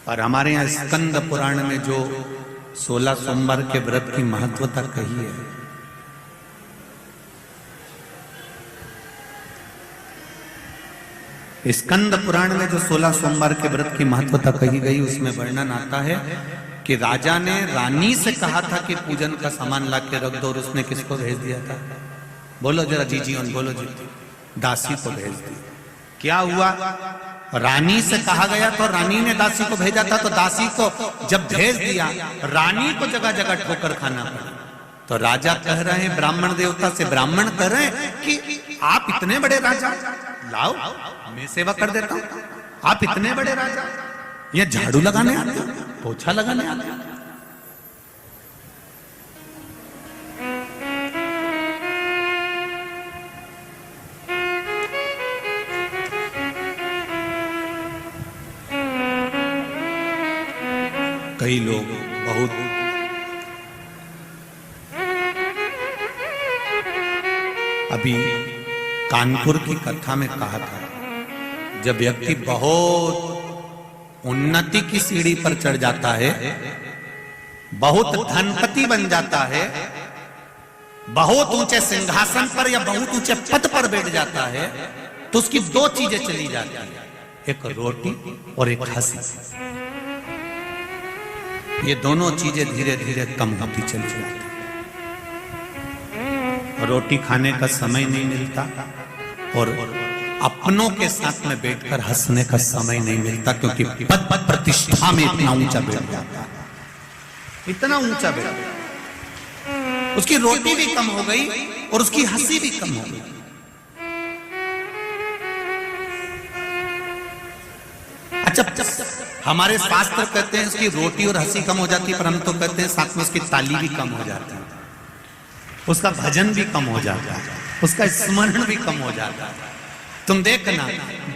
और हमारे यहाँ स्कंद पुराण में जो 16 सोमवार के व्रत की महत्वता कही है, स्कंद पुराण में जो 16 सोमवार के व्रत की महत्वता कही गई, उसमें वर्णन आता है कि राजा ने रानी से कहा था कि पूजन का सामान ला के रख दो, और उसने किसको भेज दिया था? बोलो जरा जी जी बोलो जी। दासी को भेज दिया। क्या हुआ? रानी से कहा गया तो रानी ने दासी को भेजा था, तो दासी को जब भेज दिया, रानी को जगह जगह ठोकर खाना पड़ा। तो राजा कह रहे हैं, ब्राह्मण देवता से ब्राह्मण कह रहे हैं कि आप इतने बड़े राजा, लाओ मैं सेवा कर देता हूं। आप इतने बड़े राजा, ये झाड़ू लगाने आते, पोछा लगाने आते। कई लोग बहुत अभी कानपुर की कथा में कहा था, जब व्यक्ति बहुत उन्नति की सीढ़ी पर चढ़ जाता है, बहुत धनपति बन जाता है, बहुत ऊंचे सिंहासन पर या बहुत ऊंचे पद पर बैठ जाता है, तो उसकी दो चीजें चली जाती है, एक रोटी और एक हंसी। ये दोनों चीजें धीरे धीरे कम होती चली जाती। रोटी खाने का समय नहीं मिलता और अपनों के साथ में बैठकर हंसने का समय नहीं मिलता, क्योंकि पद प्रतिष्ठा में इतना ऊंचा बैठ जाता है, इतना ऊंचा बैठ गया। उसकी रोटी भी कम हो गई और उसकी हंसी भी कम हो गई। अच्छा, हमारे शास्त्र कहते हैं उसकी रोटी और हंसी कम हो जाती है, पर हम तो कहते हैं साथ में उसकी ताली भी कम हो जाती है, उसका भजन भी कम हो जाता है, उसका स्मरण भी कम हो जाता है। तुम देखना,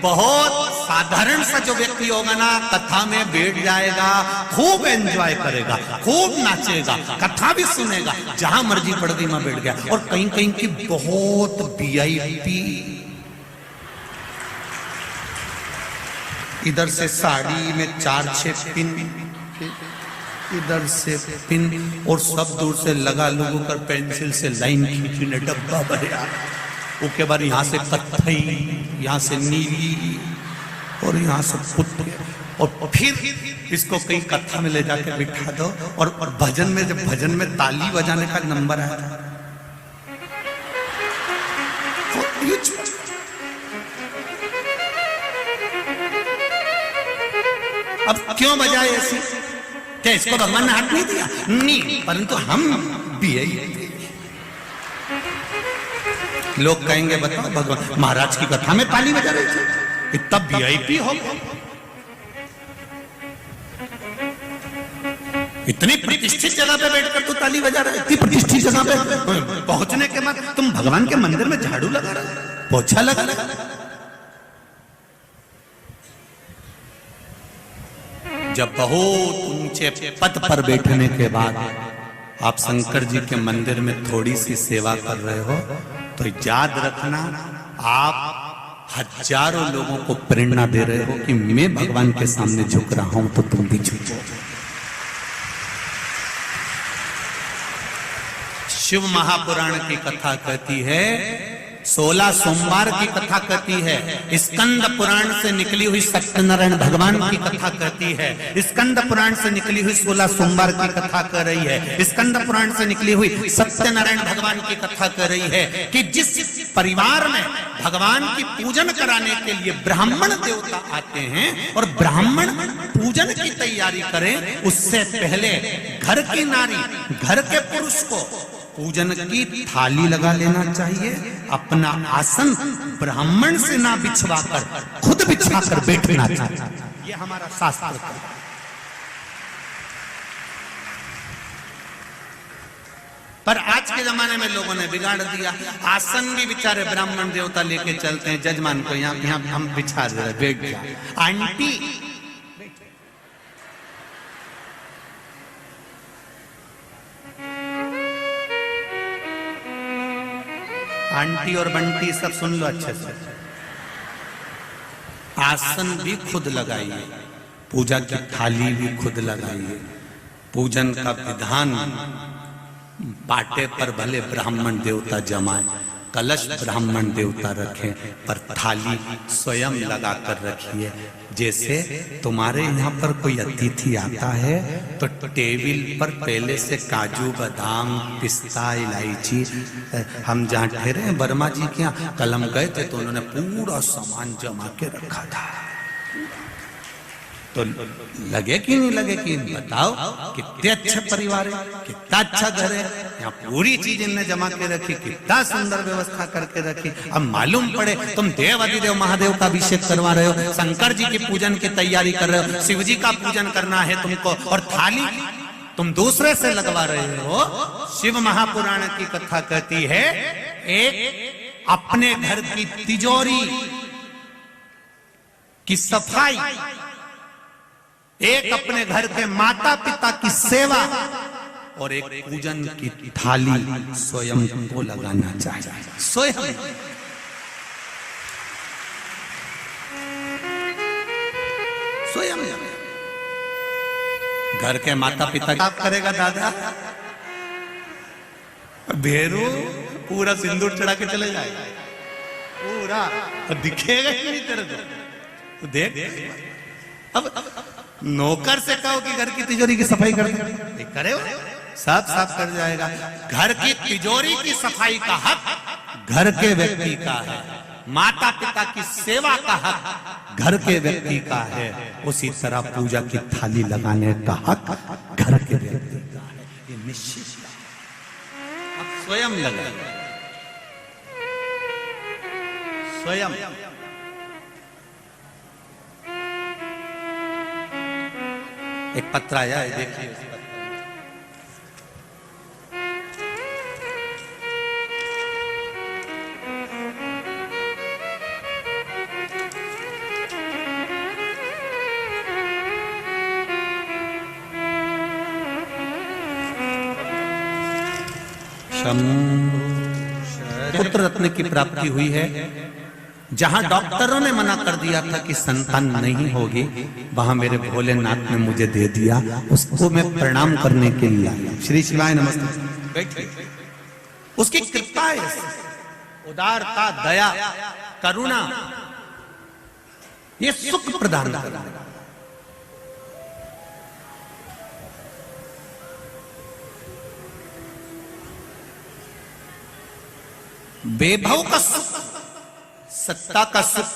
बहुत साधारण सा जो व्यक्ति होगा ना, कथा में बैठ जाएगा, खूब एंजॉय करेगा, खूब नाचेगा, कथा भी सुनेगा, जहां मर्जी पड़ती में बैठ गया। और कहीं कहीं की बहुत वीआईपी, इधर से साड़ी में 4-6 पिन, इधर से पिन, और सब दूर से लगा लोगों कर पेंसिल से लाइन खींचने डब्बा भरा, उसके बाद यहाँ से कत्थई, यहाँ से नीली और यहाँ से पुत्र, और फिर इसको कहीं कथा में ले जाके बिठा दो। और भजन में, जब भजन में ताली बजाने का नंबर आया, अब क्यों बजाए ऐसी? क्या इसको भगवान ने हाथ नहीं दिया? नहीं, परंतु हम भी है। लोग कहेंगे बताओ, भगवान महाराज की कथा में ताली बजा रहे थे, इतना वीआईपी हो, इतनी प्रतिष्ठित जगह पे बैठकर तू ताली बजा रहा है, इतनी प्रतिष्ठित जगह पे पहुंचने के बाद तुम भगवान के मंदिर में झाड़ू लगा रहे, पोछा लगा रहे। जब बहुत ऊंचे पद पर बैठने के बाद आप शंकर जी के मंदिर में थोड़ी सी सेवा कर रहे हो, तो याद रखना, आप हजारों लोगों को प्रेरणा दे रहे हो कि मैं भगवान के सामने झुक रहा हूं, तो तुम भी झुको। शिव महापुराण की कथा कहती है, 16 सोमवार की कथा कहती है, स्कंद पुराण से निकली हुई सत्यनारायण भगवान की कथा कहती है, स्कंद पुराण से निकली हुई 16 सोमवार की कथा कह रही है, स्कंद पुराण से निकली हुई सत्यनारायण भगवान की कथा कह रही है कि जिस परिवार में भगवान की पूजन कराने के लिए ब्राह्मण देवता आते हैं और ब्राह्मण पूजन की तैयारी करें, उससे पहले घर की नारी, घर के पुरुष को पूजन की थाली लगा लेना चाहिए, अपना आसन ब्राह्मण से ना बिछवाकर खुद बिछवाकर बैठना चाहिए। ये हमारा शास्त्र है। पर आज के जमाने में लोगों ने बिगाड़ दिया, आसन भी बेचारे ब्राह्मण देवता लेके चलते हैं, जजमान को यहाँ हम बिछा दे रहे, बैठ गया। आंटी आंटी और बंटी सब सुन लो अच्छे से, आसन भी खुद लगाइए, पूजा की थाली भी खुद लगाइए। पूजन का विधान पाटे पर भले ब्राह्मण देवता जमाए, कलश ब्राह्मण देवता रखें, पर थाली स्वयं लगा कर रखिए। जैसे तुम्हारे यहाँ पर कोई अतिथि आता है तो टेबल पर पहले से काजू बादाम पिस्ता इलायची, हम जहाँ ठहरे हैं वर्मा जी के यहाँ, कल हम गए थे तो उन्होंने पूरा सामान जमा के रखा था। तो लगे कि नहीं लगे कि बताओ, कितने अच्छे परिवार है, कितना अच्छा घर है, यहाँ पूरी चीज इनने जमा के रखी, कितना सुंदर व्यवस्था करके रखी। अब मालूम पड़े तुम देव अधिदेव महादेव का अभिषेक करवा रहे हो, शंकर जी की पूजन की तैयारी कर रहे हो, शिव जी का पूजन करना है तुमको, और थाली तुम दूसरे से लगवा रहे हो। शिव महापुराण की कथा कहती है, एक अपने घर की तिजोरी की सफाई, एक अपने घर के माता पिता की सेवा, और एक पूजन की थाली स्वयं को लगाना चाहिए। स्वयं स्वयं घर के माता पिता क्या करेगा दादा? भेरू पूरा सिंदूर चढ़ा के चले जाएगा, पूरा दिखेगा ही नहीं तेरे को। देख अब नौकर से कहो कि घर की तिजोरी की सफाई कर दे, करे हो, साफ साफ कर जाएगा। घर की तिजोरी की सफाई का हक घर के व्यक्ति का है, माता पिता की सेवा का हक घर के व्यक्ति का है, उसी तरह पूजा की थाली लगाने का हक घर के व्यक्ति का है। ये निश्चित आप स्वयं लगाए, स्वयं। एक पत्र आया है, देखिए। पुत्र रत्न की प्राप्ति हुई है। जहां डॉक्टरों ने मना कर दिया था कि संतान नहीं होगी, वहां मेरे भोलेनाथ ने मुझे दे दिया। उसको मैं प्रणाम करने के लिए आया। श्री शिवाय नमस्ते। बैठिए। उसकी कृपा है, उदारता, दया, करुणा, ये सुख प्रदान कर रहा है। वैभव का सुख, सत्ता का सुख,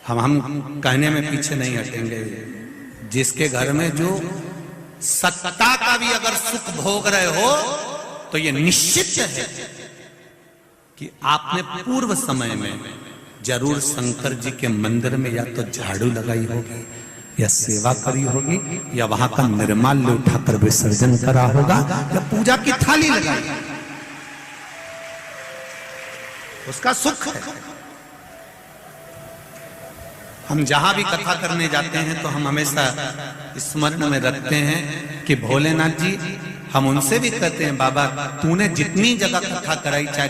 हम कहने में पीछे नहीं हटेंगे। जिसके घर में जो सत्ता का भी अगर सुख भोग रहे हो, तो ये निश्चित है कि आपने पूर्व समय में जरूर शंकर जी के मंदिर में या तो झाड़ू लगाई होगी, या सेवा करी होगी, या वहां का निर्माल्य उठाकर विसर्जन करा होगा, या पूजा की थाली लगाई। उसका सुख है। हम जहां भी कथा करने जाते हैं तो हम हमेशा स्मरण में रखते हैं कि भोलेनाथ जी, हम उनसे भी कहते हैं बाबा तूने जितनी जगह कथा कराई, चाहे